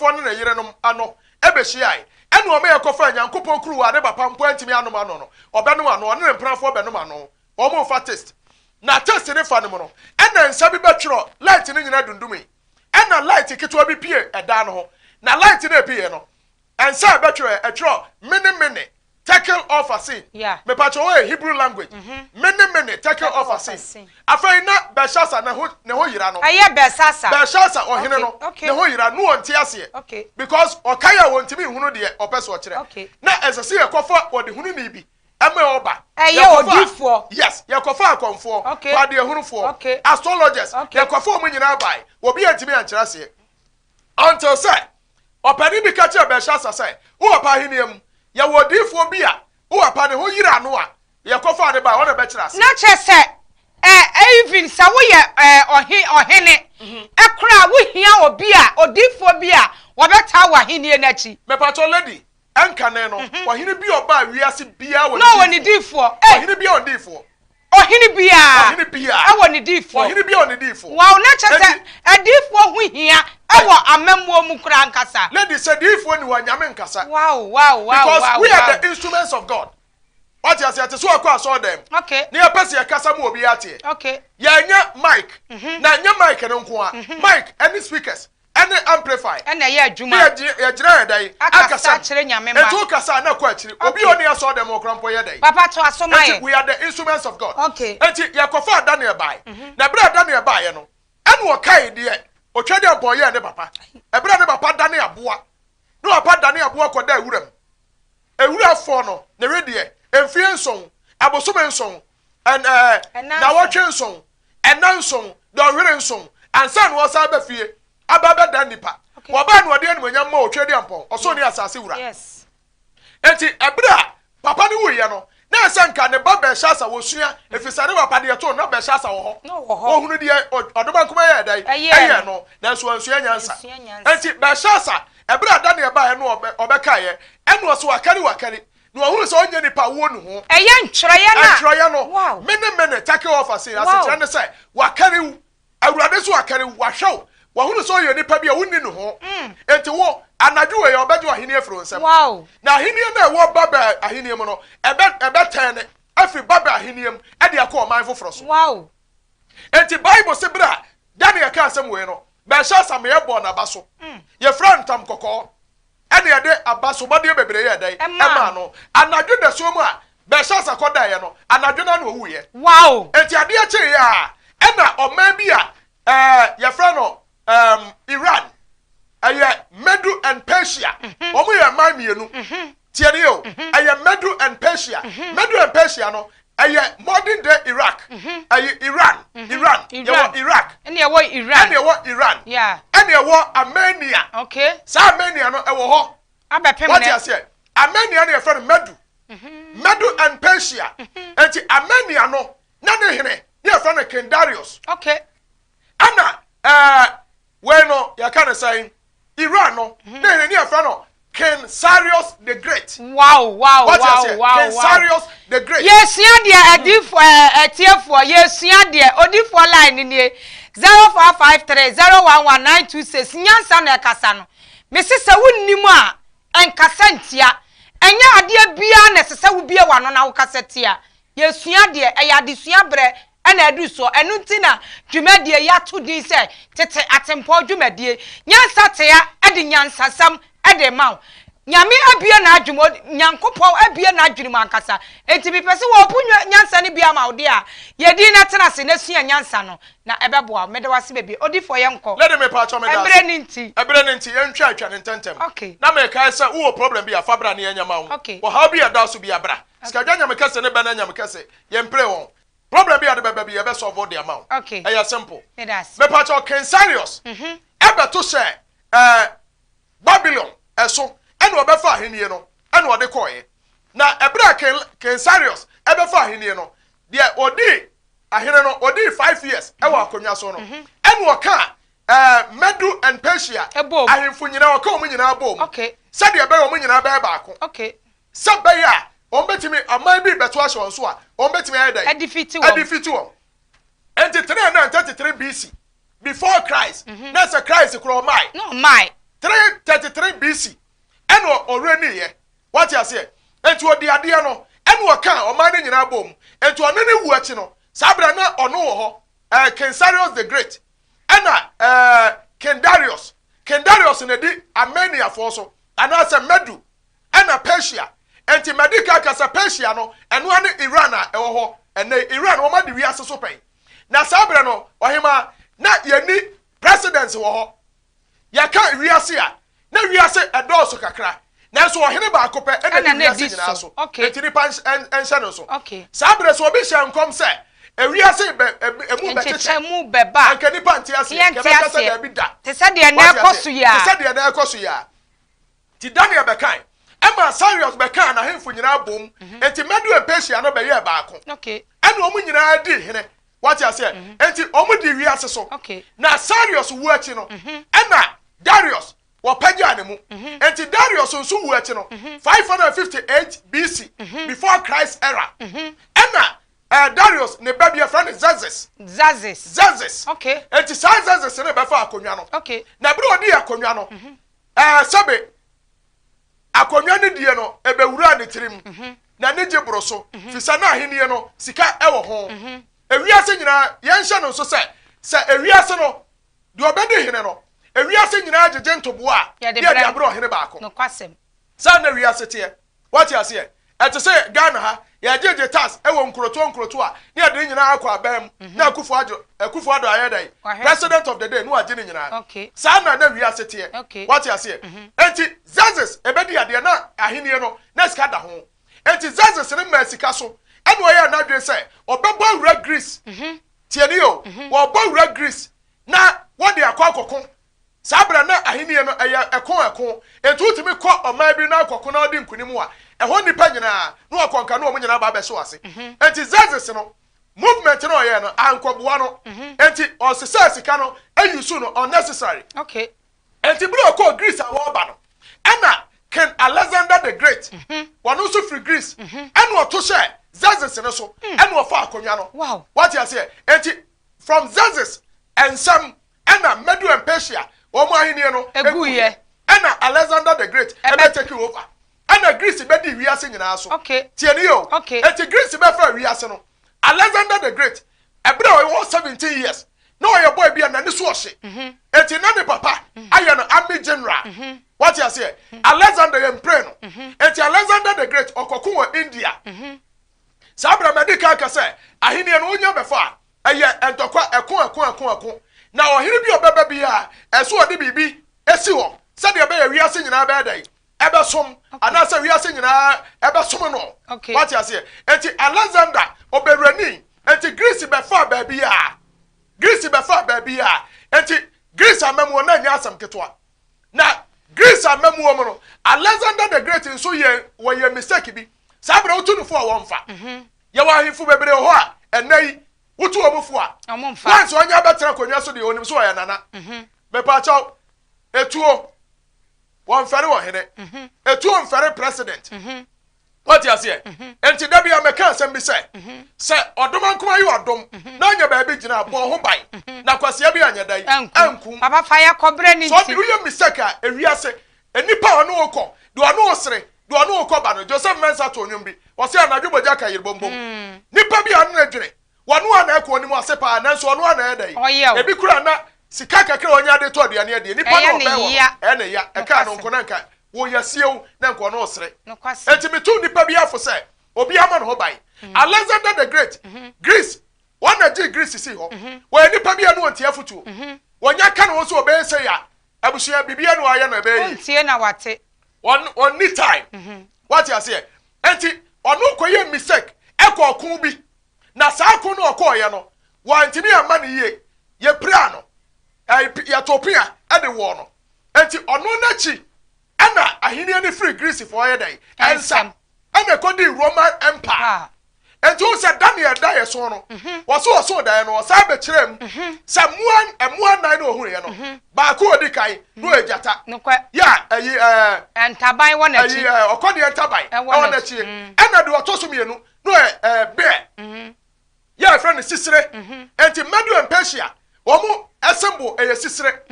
fon na yerenom ano ebehyiai ene o me yakofa nyankopon kuru wa de papa mpo antimi anom ano no obenom ano ne mpranfo obenom ano o mo fa test na test ne fa no no ene nsa bi betwro light ne nyina dundumi ene light kitwa bi pie eda no ho na light na pie no ensa betwro etwro mini tackle off a sin. Yeah. Me pacho Hebrew language. Many tackle off a sin. Afai na Belshazzar na ho yira no. Aye Belshazzar. Belshazzar ohene no. Na ho yira no onti ase. Okay. Because okaya wontimi hunu de opeso okire. Okay. Na esese yekofa wode hunu ni bi. Eme oba. Aye odifo. Yes, yekofa akonfo. Okay. Wa de hunufo. Okay. Astrologers. Okay. Yekofa omu nyina bai. Obi antimi ankyere ase. Until say opani bi ka che Belshazzar say, "Wo pa hiniam ya wodifo bia wo apa ne ho yira no a ye kofa ne ba wona be kira se na chese even sa wo ye ohene ekra wo hia obi a odifo bia wo beta wa henie na chi me pato lady enkane no ohene bi oba wiase bia wo no woni difo ohene bia ondifo ohene bia woni difo ohene bia woni difo wow na chese edifo ho hia ewo amammo mu kura nkasa lady said difo ni wa nyame nkasa wow because we are the instruments of God. What you say so akwa so them okay ni apese ya kasa mu obi ate okay ya nya mic na nya mic ne nko a mic any speakers any amplifier na ya adwuma ya gira dai akasa kire nyame ma eto kasa na kwa akiri obi oni aso dem okrampo ye dai papa to asomaye we are the instruments of God. Okay enti yakofa Daniel bai na bra Daniel bai ye no ene o kai de otwade ampo ye ne papa e bra ne papa Daniel aboa no papa Daniel aboa koda ewuram ewura fo no ne redie emfie nson abosome nson na watwe nson enanson dɔhwere nson ansa no wasa ba fie ababa da nipa waba no de anwanyam ma otwade ampɔ ɔso ne asase wura yes enti ebra papa ne wuye no na asanka ne ba Belshazzar wosua efisane papa de to na Belshazzar wo ho wo hunu de odoba kuma ye dai eye no na so ansua nyansa enti Belshazzar ebra da ne ba no obeka ye eno so wakari no ahuru so onye nipa wo nu ho eye ntwereye no mene take off ase ase ne say wakari awurade so wakari wahwew wahuru so onye nipa bia wonni nu ho enti wo anadwo ye obejo ahini efro nsem na ahini na wo baba ahini mu no ebe ten afi baba ahini mu e de akọ man foforo so enti Bible se bra Daniel ka asem we no Belshazzar me ye bo na baso ye front tam kokọ ene ye de abaso bode bebre ye dai ema no anadwo da so mu a Belshazzar koda ye no anadwo na no wu ye enti ade a che ya ena oman bi a ye fra no Iran aye Medu and Persia omo ye man mienu tie ne yo aye Medu and Persia no aye modern day Iraq aye Iran Iraq ene ye wo Iran yeah ene ye wo Armenia okay sa Armenia no e wo ho abepem ne what you say Armenia no ye fra Medu and Persia enti Armenia no na ne hene ye fra no King Darius okay ana we no ya kana say Iran no na hene ye fra no King Cyrus the Great. Wow. King Cyrus the Great. Yes, de adifo etiefo yes de odifo line ni 0553011926 nyansa na ekasa no. Mesese wunnimu a enkasa ntia. Enya ade bia na sese wo bia wano na wo kasetia. Yesua de eyadesua bre ena adu so enu ntina dwumadie ya to din se tete atempo dwumadie nyansa tea ede nyansa sam ede maw nyame abie na adwumo nyankopon abie na adwunim ankasa enti bi pese wo punwa nyansa ne bia maw de a yedi na tena se na sua nyansa no na ebeboa mede wase bebi odifo ye nko let me patch on me da ebre ninti yentwa atwa ne ntentem na me kai se wo problem bi afabra ne yanya maw wo ha bi ada so bi abra ska nyame kase ne be na nyame kase yempre won problem bi ade bebe bi ebe solve the amount e simple me patch on King Cyrus ebe to say Babylon eso ene obefa ahenie no ene ode koye na ebra King Cyrus ebefa ahenie no de odi ahene no odi 5 years e wa akonwa so no ene oka Medu and Persia ahemfo nyina oka omu nyina abom se de ebe omu nyina ba baako sebe ya ombetimi aman bi beto ahwe so a ombetimi ayeda edifiti wo enti 333 BC before Christ na se Christ kro mai 333 BC eno oreni ye what you say enti odi ade no eno oka oman ni nyina bom enti ono ne wu achi no sabra na ono wo ho King Cyrus the Great ena King Darius ne di Armenia for so anasa Medu ena Persia enti medical kasa Persia no eno ane Iran a ewo ho ene Iran wo ma de wiase so pen na sabra no ohima na yeni presidents wo ho yaka wiase a na wiase edoso kakra na so ohene ba akopɛ ena wiase nyina so enti ni pan enhye no so sabra so obi hye nkom se ewiase emu beba anka ni pan tiase ke ba kasa da bi da te se de na ekoso ya ti Daniel bekan ema Cyrus bekan na hemfo nyina bom enti Medu and Persia no be ye ba ako ena omu nyina di hene what you say enti omu di wiase so na Cyrus wu achi no ena Darius wo pagya ne mu enti Darius nso wu achi no 558 BC before Christ era ena Darius ne babia friend Xerxes enti Xerxes ne be fa akonwa no na bro odi akonwa no sabe akonwa ne die no ebe wura ne tirim na ne jebro so fisa na ahenie no sika ewo ho ewiase nyina yenhye no so se ewiase no de obedi hene no ewiase nyina agege ntobo a ye de abro hene baako no kwasem sa na ewiase te what you say ete se Ghana ha ye jeje tax ewo nkroto a ne ade nyina akwa abam na akufo ado ayedai president of the day no age ne nyina sa na ewiase te what you say enti Xerxes ebedi ade na ahenie no na sika da ho enti Xerxes ne ma sika so eno ya na dwe se obebo wura Greece tieni yo wo bo wura Greece na wode akwa sabra na ahenie no ekon enti utimi kọ oman bi na akoko na odi nkunimu a eho nipa nyina na okonka na omnyina ba be so ase enti Xerxes no movement no ye no ankoboa no enti osesa sika no ayusu no unnecessary enti bro ko Greece a wo ba no ana King Alexander the Great wonu so free Greece eno to share Xerxes no so eno fa akonwa no what you say enti from Xerxes and some ena Medu and Persia omo ahenie no eguye ena Alexander the Great ebe take over ena Greece be di wiase nyina so tieni yo enti Greece be fra wiase no Alexander the Great ebra o 17 years no your boy bia na ni so ohye enti na ne papa aye no army general what you say Alexander yempre no enti Alexander the Great okokun wa India sabra medical ka say ahenie no onya be fa eye entokwa ekon na ohiri bi obeba bia eso ode bibi esi ho se de be wiase nyina be dai ebe som anasa wiase nyina ebe som no what you say enti Alexander oberani enti Greece be fa ba bia enti Greece amemu na nya asam ketwa na Greece amemu mo no Alexander the Great nso ye wo ye mistake bi sabra utunu fo wo mfa ye wa hifu bebre ho a enai utu omufu a once onya betra konwa so de onim so ya nana me pa chaw etuo won fere wo hene etuo mfere president what you say enti da bia me kan sem bi se odom ankoma yi odom na anya ba bi gina bo ho ban na kwase bia anya dai anku papa fire kobre ni so de you mistake a ewiase enipa ono okọ de ono osere de ono okọ ba no Joseph Mensah to onwum bi wo se anadwo boja ka yirbom nipa bia no adwene wanu ana ekọ onimu asepa na nso ono ana edai ebi kura na sika kakra onya de to aduane ade nipa no be wo ene ya eka no nko na nka wo yasiew na nko no osere enti metu nipa bia fo se obi ama no ho ban Alexander the Great Greece wana ji Greece si ho wo nipa bia no ontia futu wonya ka no so obe se ya abusia bibia no aye no be yi ontie na wate on need time what you say enti onu koye mistake ekọ okun bi na sa akun no okoye no wantimi ama ne ye pra no ya topia e de wo no enti onu na chi ana ahini ni free Greece for ye dai ensam ana kodi Roman Empire enti o se Daniel dai so no wo dai no sa be kirem samuan emuan nai no ohun ye no ba ko odi kai no ejata ya entaban wona chi okodi entaban wona chi ana de otoso mienu no be ya friend sisire enti Medu and Persia omu assemble sisire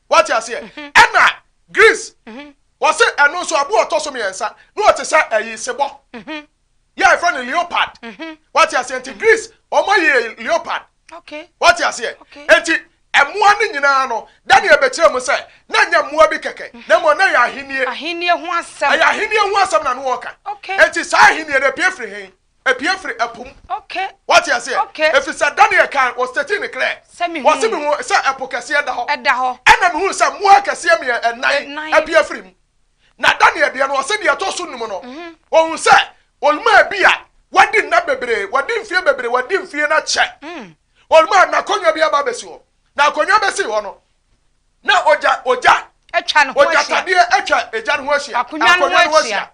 what you say ana Greece was it and also a boat also me answer no to say a sebo yeah friend leopard what you say to Greece or my leopard okay what you say enti emoa ni nyina no Daniel betire mo say na nya moa bi keke na mo na ya ahenie ho asem ya ahenie ho asem na no woka okay enti sa ahenie na piefri hen epiefri apum okay what you say if it's a Daniel can was 13 clear was me ho say apokase da ho ena me hu say moa kase me enan epiefri mu na Daniel de no se de to so num no ohun say olma bia wadi na bebre wadi mfie bebre wadi mfie na che olma na konwa bia ba besi ho na konwa besi ho no na oja etwa no ho oja tade etwa eja no ho ahia akonwa no ho ahia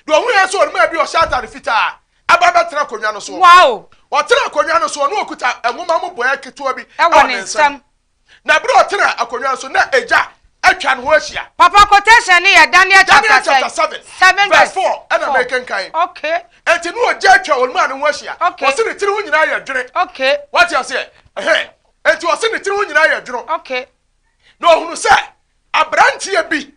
do ohun ya so olma bia o shata ne fita aba betra konwa no so wow o tra konwa no so no okuta enwoma mo boya keto bi e ne nsam na bro tra akonwa so na eja etwa no ho ahia papa quotation ni ya Daniel chapter 7 verse 4 and American kind okay enti no oja etwa olma no ho ahia o se ne tiri ho nyina ya dwere okay what you say enti o se ne tiri ho nyina ya dwere okay no hunu say abrantie bi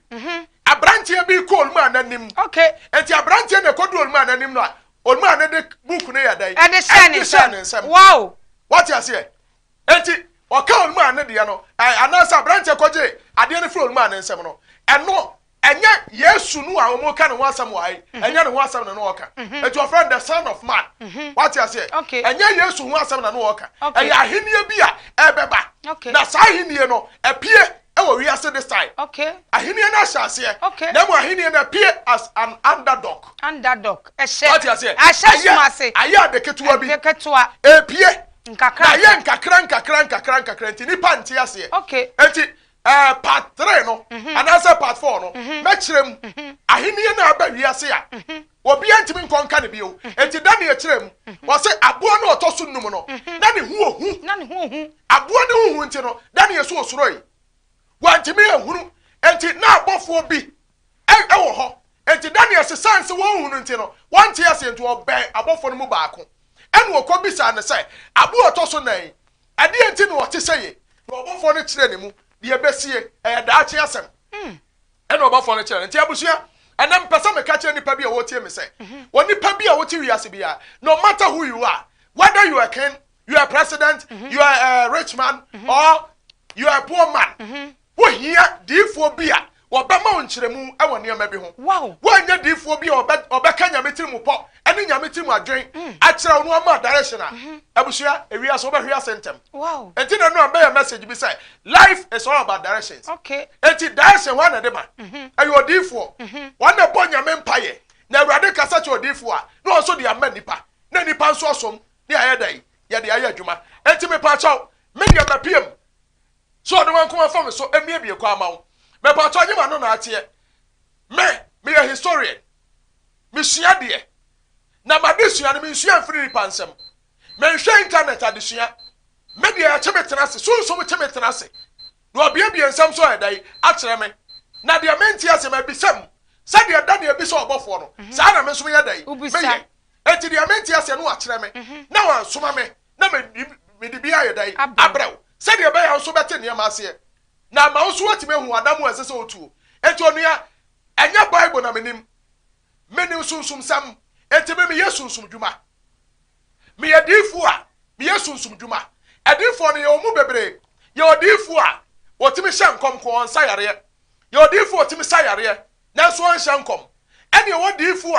abrantie bi ko olma nanim okay enti abrantie na kodu olma nanim no olma na de book no ya dai and the shine wow what you say enti o ka olma na de ya no anasa abrantie koje ade ne fro olma na nsem no eno enya Yesu nu a omo ka ne ho asam wai enya ne ho asam na no oka enti your friend the son of man what you say enya Yesu ho asam na no oka eya ahenie bi a ebeba na sa ahenie no epie ewo wi ase this time okay ahenie na shase na mo ahenie na pie as an underdog what you say aya de ketua bi epie nkakra enti ni panti ase okay enti part 3 no anasa part 4 no mechirem ahenie na aba wi ase a obi antimi nkonka ne bio enti Daniel chirem wo se abo na otoso num no na ne hu abo ne hu enti no Daniel so osoroi wantimi ehunu enti na abofo bi ewo ho enti Daniel se sanse wo hunu enti no wanti ase enti oben abofo no mu baako ene wo kobisa ne se abo otoso nan ade enti no wote seye no abofo no chire ne mu de ebesie daache asem ene abofo no chire enti abusua enam pesa me ka chire nipa bi a wotie me se woni pa bi a wotie wiase bia no matter who you are whether you are king you are president you are a rich man or you are a poor man wo hia difo bi a obema onchiremu e woni ama bi ho wow wo anya difo bi a obeka nyametirimu po ene nyametirimu adwen a kire wo no ama direction a abusua ewia so obehwia sentem wow enti na no abeya message bi say life is all about directions okay enti direction one na de ma ayo difo one na bo nyame mpaye na awurade kasa che odifo a no so de ama nipa na nipa nso osom ne ayedai ye de ayadwuma enti me pa chaw me de mapiem so the one come from so emie bi kwa mawo me pa to anyima no na atie me a historian me sua de na ma de sua no me sua free pansem me hwe internet adesua me de a chemetena se so mo chemetena se no obia bi ensam so edai a kire me na de menti ase ma bisam sa de da de bi so obofo no sa na me so me yedai me ye enti de menti ase no a kire me na wan soma me na me de bi ayedai abraw said you buy also better near Marcia. Now, my also what you mean, Adam was so too. Antonia, and your Bible, I mean, many soon some, and to me, yes, some Juma. Me a dear fool, me yes, some Juma. A dear for your mubbe, your dear fool, what Timmy Sham come on Sayare. Your dear for Timmy Sayare, now so one shall come. And you want dear fool,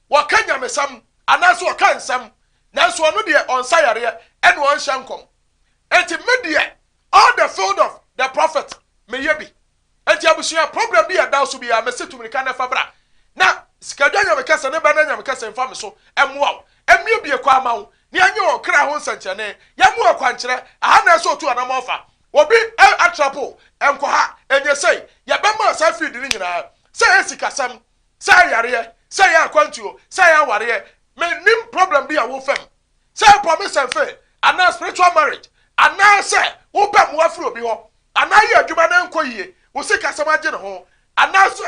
what can you me some, and that's what can some, now so no dear on Sayare, and one shall come. Enti media all the field of the prophet meyebi enti abusia problem bi ada so bi a mesetu me kan fa bra na skadanya me kasa ne ba na nya me kasa mfa me so emwa emie bi ekwa ma wo ni anya o kra ho nsanchane ya mu akwankyere aha na so tu anam ofa obi atrapo enko ha enye sei ya be ma sa field ni nyina sei esikasam sei yare sei akwantuo sei aware me nim problem bi a wo fam sei promise and faith and spiritual marriage ana se wo ba mo afro bi ho ana ye adwuma na nkoyie wo se kasama gye ne ho ana se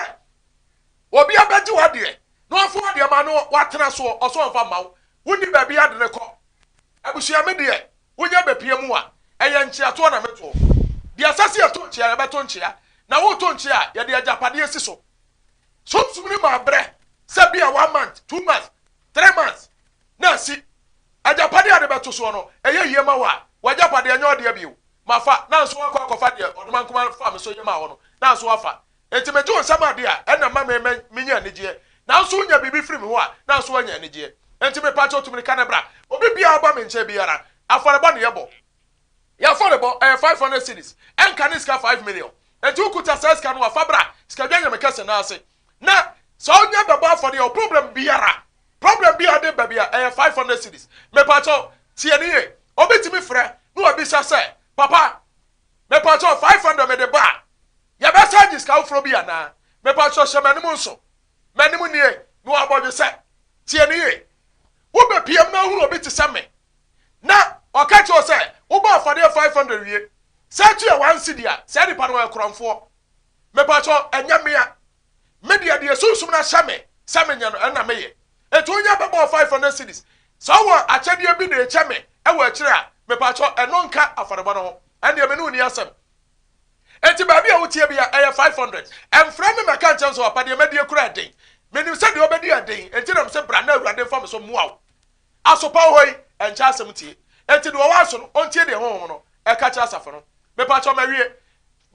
obi abaji wa de no afo de ma no watena so oso mfa mawo woni ba bi ade ne ko abusua me de wonya ba pie mu a eye nchia to na meto de asase ato nchia ya beto nchia na wo to nche a ye de agapade asi so sumsum ni ma bre se bia 1 month 2 months 3 months na si agapade ade beto so no eye yie ma wa wagapade anya ode biu mafa na so akwa de odoma nkoma fa me so yema wo no na so afa enti meje onsam ade a na ma menya anigye na so nya bibi firi me ho a na so anya anigye enti me pa cho tumni kanebra obi bia ba me nche biara afareba ne yebo ya affordable 500 cities en kaniska 5 million enti ukuta sales kan wa fabra ska dwanya me kase na ase na so nya baba for the problem biara de babia 500 cities me pa cho tie ne ye obi timi frɛ no obi sase papa me pa cho 500 me de ba ya be charge ska ufro bia na me pa cho shemani mu nso manimu nie no abodwe se tie ne ye wo be piem na hu obi te same na okache o se wo ba afade 500 wie se tu ya 1 cedi a se di pa no ekronfo me pa cho enya mea media de susum na same nya no na meye etu onya be 500 cedis so wo achede bi na echeme e wo akire a me pa cho eno nka afade bo no ande me no ni asem enti ba bia wo tie bia 500 emfra me meka nchen so apade media kura den menim se de obedi aden enti na me se bra na awurade fam so muaw asopa hoi encha asem tie enti de wo waso no ontie de honhom no e ka cha asafo no me pa cho mawie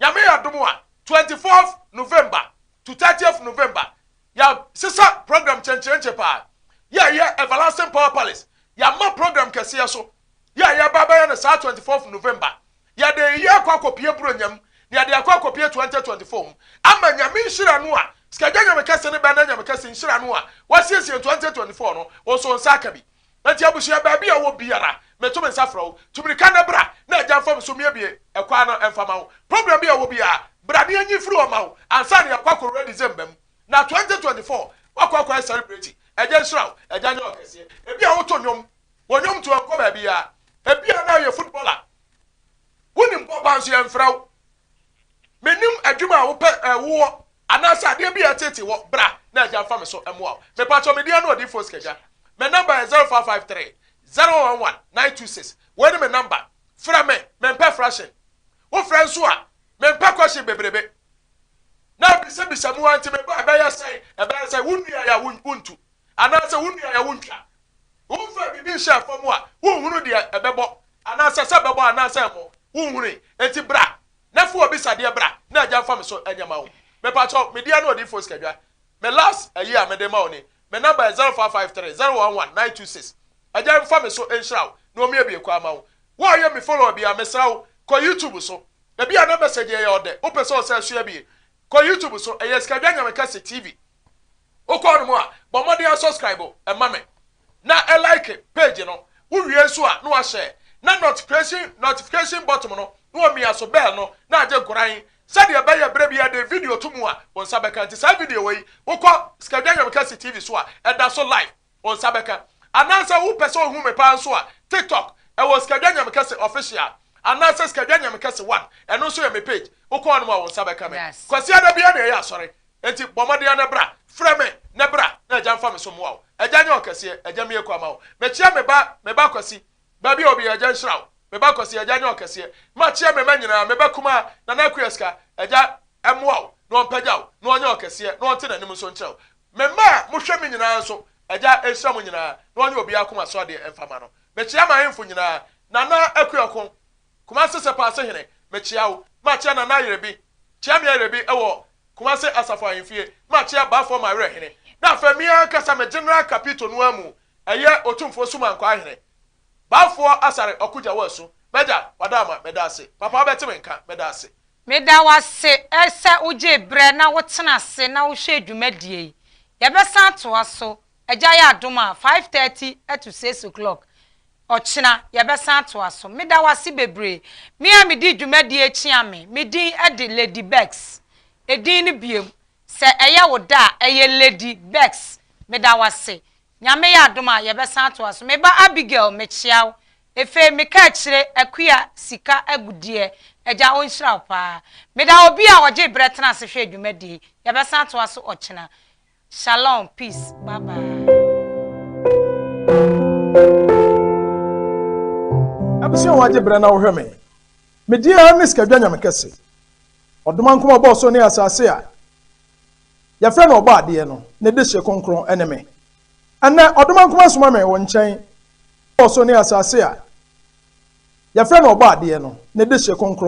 nyame ya domo a 24th November to 30th November ya sisa program chenchenche pa ya Everlasting Power Palace ya ma program kese so ya baba ya na 24th November ya de ya kwakopie bronyam ya de akwakopie 2024 ama nyame nhira no a skaja nyame kese ne ba na nyame kese nhira no a wasiesie 2024 no wonso nsaka bi nti abusia ba bia wo biara meto me nsafro tumrika na bra na agya fam so miebie ekwa no emfama wo problem bia wo bia bra ne anyi firi o ma wo ansa ne akwakọ ready zembam na 2024 wakwakọ celebrate agya nhira agya nyo kese ebia wo to nyom wonyom to enko ba bia ebia na ye footballer wonim boba nso emfraw menim adwuma wo pe wo anasa de bia tete wo bra na agya fam so emwa me pa cho me dia no odi force kaja my number is 0553 011 926 when my number from me mempe fraction wo friend so a mempe question bebrebe na bisa mu anti me ba ya say e say wunua ya wuntu anasa wunua ya wuntwa wo fa bibi sha fam a wo hunu de ebebo anasa se bebo anasa mo wo hunu enti bra na fu obi sade bra na agya fam so anyama wo me pa cho me dia no odi force kadwa me last a year me de ma oni my number is 0553 011 926 agya fam so enhiraw no me ebie kwa ma wo ye me follow bia me sraw ko YouTube so e bia na message ye ode o pese o se so bia ko YouTube so e yes kadwa nyame kase TV o ko no a bo mo dey subscribe e ma me na e like page no wo wie so a no a share na notification button no no me aso bell no na age goran said ya baya brebia de video to mu a on sabeka nti sa video we wo ko kadwa nyame kase TV so a e da so live on sabeka anansa wo pese o hu me pa so a TikTok e was kadwa nyame kase official anansa kadwa nyame kase 1 eno so ya me page wo ko no ma won sabeka me kwasi ada bia na ya asore enti bomode na bra frame na bra na agya mfa me so muawo agya nya okase agya me ekwa ma wo me chia me ba kwasi ba bia obi agya nhirawo me ba kwasi agya nya okase ma chia me manyina me ba kuma na na kuyaska agya emwawo no mpagyawo no nya okase no nte na nim so nkyerɛw me ma mo hwɛ me nyina so agya ehira mo nyina no nya obi akoma so de emfama no me chia ma hemfo nyina na na akuyakon kuma sese pa se hene me chia wo ma chia na na yerebi chia me yerebi ewo kuma se asafo ahemfie ma chia ba for my re hene na fa mi aka me general capital no amu eye otumfo suma nkwa ahene ba for asare okugya wasu meja wadama medase papa beti menka medase meda wase ese uje bre na wotena se na wo hwe dwumadie ye be san to aso agya ya adoma 5:30 to 6 o'clock ochina ye be san to aso meda wase bebre me a medi dwumadie chia me di ede Lady Bex edin ni biem se eye wo da eye Lady Bex meda wase nyame ya adoma ye be san to aso me ba Abigail me chiaw efe me ka kire akua sika agudie eja onhira pa meda obi a oje bretena se hwe dwumadi ye be san to aso ochina shalom peace bye bye abisi waje bre na wo hwe me dia ne ska dwa nyame kese Odoma nkoma bo so ne asase a ya frɛ no oba ade no ne de hye konkron eneme ana odoma nkoma soma me wo nkyɛn bo so ne asase a ya frɛ no oba ade no ne de hye konkron